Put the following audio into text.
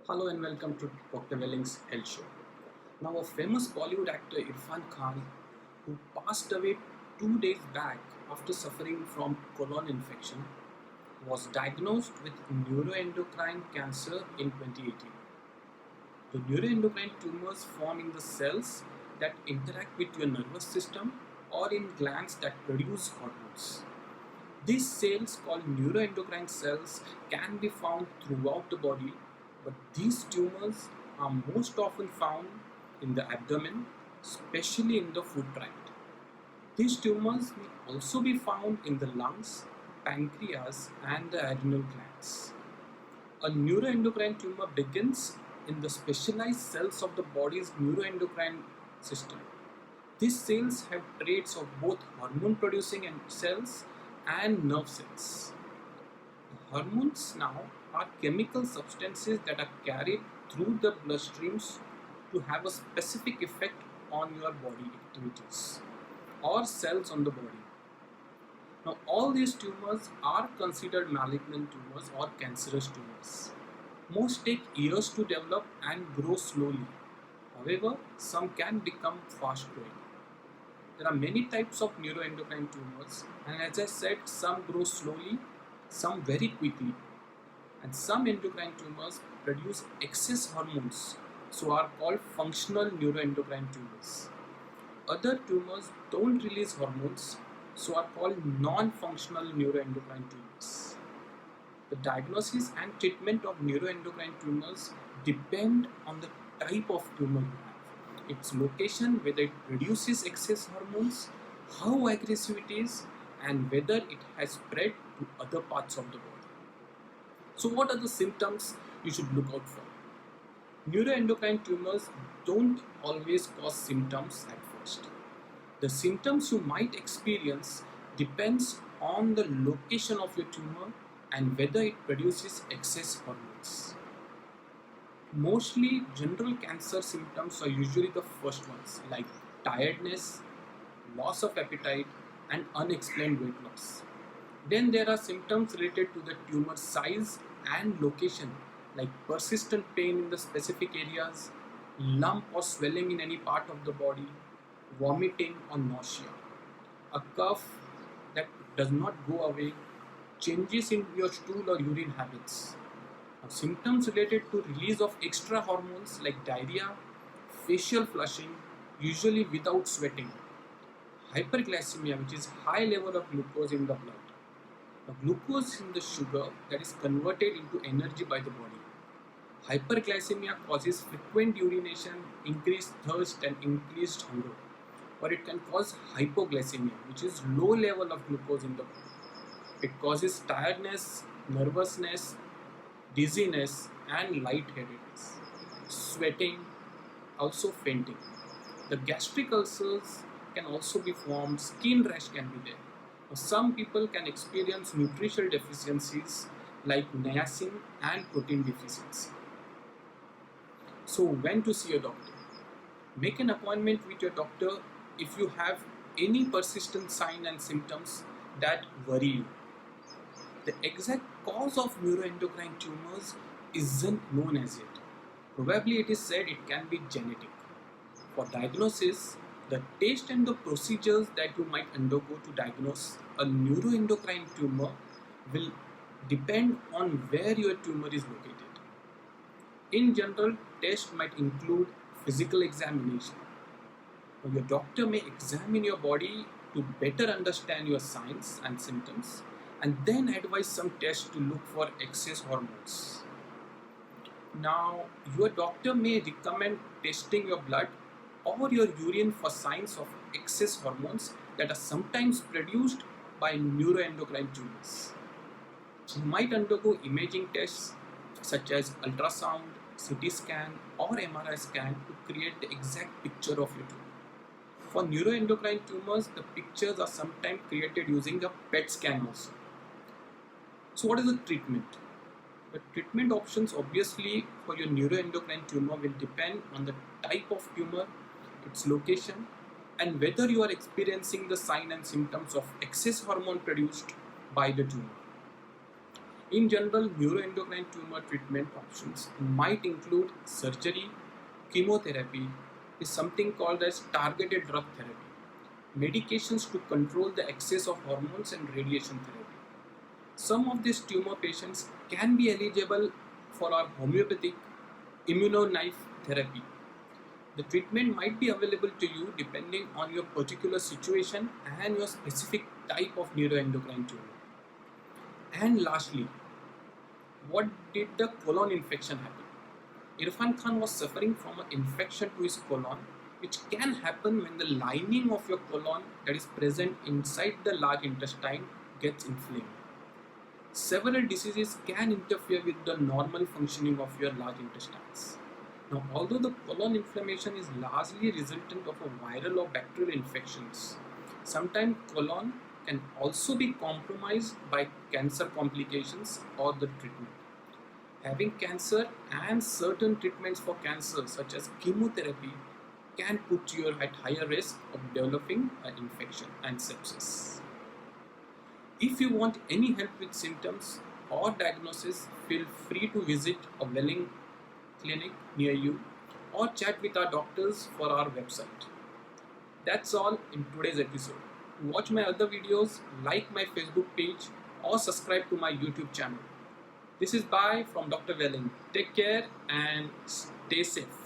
Hello and welcome to Dr. Welling's Health Show. Now, a famous Bollywood actor Irfan Khan, who passed away 2 days back after suffering from colon infection, was diagnosed with neuroendocrine cancer in 2018. The neuroendocrine tumors form in the cells that interact with your nervous system or in glands that produce hormones. These cells, called neuroendocrine cells, can be found throughout the body, but these tumors are most often found in the abdomen, especially in the food tract. These tumors may also be found in the lungs, pancreas, and the adrenal glands. A neuroendocrine tumor begins in the specialized cells of the body's neuroendocrine system. These cells have traits of both hormone producing cells and nerve cells. The hormones now are chemical substances that are carried through the bloodstreams to have a specific effect on your body activities or cells on the body. Now, all these tumors are considered malignant tumors or cancerous tumors. Most take years to develop and grow slowly. However, some can become fast growing. There are many types of neuroendocrine tumors, and as I said, some grow slowly, some very quickly. And some endocrine tumors produce excess hormones, so are called functional neuroendocrine tumors. Other tumors don't release hormones, so are called non-functional neuroendocrine tumors. The diagnosis and treatment of neuroendocrine tumors depend on the type of tumor you have, its location, whether it produces excess hormones, how aggressive it is, and whether it has spread to other parts of the body. So, what are the symptoms you should look out for? Neuroendocrine tumors don't always cause symptoms at first. The symptoms you might experience depends on the location of your tumor and whether it produces excess hormones. Mostly general cancer symptoms are usually the first ones, like tiredness, loss of appetite, and unexplained weight loss. Then there are symptoms related to the tumor size and location, like persistent pain in the specific areas, lump or swelling in any part of the body, vomiting or nausea, a cough that does not go away, changes in your stool or urine habits. Now, symptoms related to release of extra hormones like diarrhea, facial flushing, usually without sweating, hyperglycemia, which is high level of glucose in the blood. Now, glucose is the sugar that is converted into energy by the body. Hyperglycemia causes frequent urination, increased thirst, and increased hunger. Or it can cause hypoglycemia, which is low level of glucose in the body. It causes tiredness, nervousness, dizziness, and lightheadedness, sweating, also fainting. The gastric ulcers can also be formed, skin rash can be there. Some people can experience nutritional deficiencies like niacin and protein deficiency. So, when to see a doctor? Make an appointment with your doctor if you have any persistent signs and symptoms that worry you. The exact cause of neuroendocrine tumors isn't known as yet. Probably it is said it can be genetic. For diagnosis, the test and the procedures that you might undergo to diagnose a neuroendocrine tumor will depend on where your tumor is located. In general, tests might include physical examination. Now, your doctor may examine your body to better understand your signs and symptoms and then advise some tests to look for excess hormones. Now, your doctor may recommend testing your blood or your urine for signs of excess hormones that are sometimes produced by neuroendocrine tumors. You might undergo imaging tests such as ultrasound, CT scan, or MRI scan to create the exact picture of your tumor. For neuroendocrine tumors, the pictures are sometimes created using a PET scan also. So, what is the treatment? The treatment options obviously for your neuroendocrine tumor will depend on the type of tumor, its location, and whether you are experiencing the signs and symptoms of excess hormone produced by the tumor. In general, neuroendocrine tumor treatment options might include surgery, chemotherapy, is something called as targeted drug therapy, medications to control the excess of hormones, and radiation therapy. Some of these tumor patients can be eligible for our homeopathic immunoknife therapy. The treatment might be available to you depending on your particular situation and your specific type of neuroendocrine tumor. And lastly, what did the colon infection happen? Irfan Khan was suffering from an infection to his colon, which can happen when the lining of your colon that is present inside the large intestine gets inflamed. Several diseases can interfere with the normal functioning of your large intestines. Now, although the colon inflammation is largely resultant of a viral or bacterial infections, sometimes colon can also be compromised by cancer complications or the treatment. Having cancer and certain treatments for cancer, such as chemotherapy, can put you at higher risk of developing an infection and sepsis. If you want any help with symptoms or diagnosis, feel free to visit a Welling clinic near you or chat with our doctors for our website. That's all in today's episode. To watch my other videos, like my Facebook page or subscribe to my YouTube channel. This is Bye from Dr. Welling. Take care and stay safe.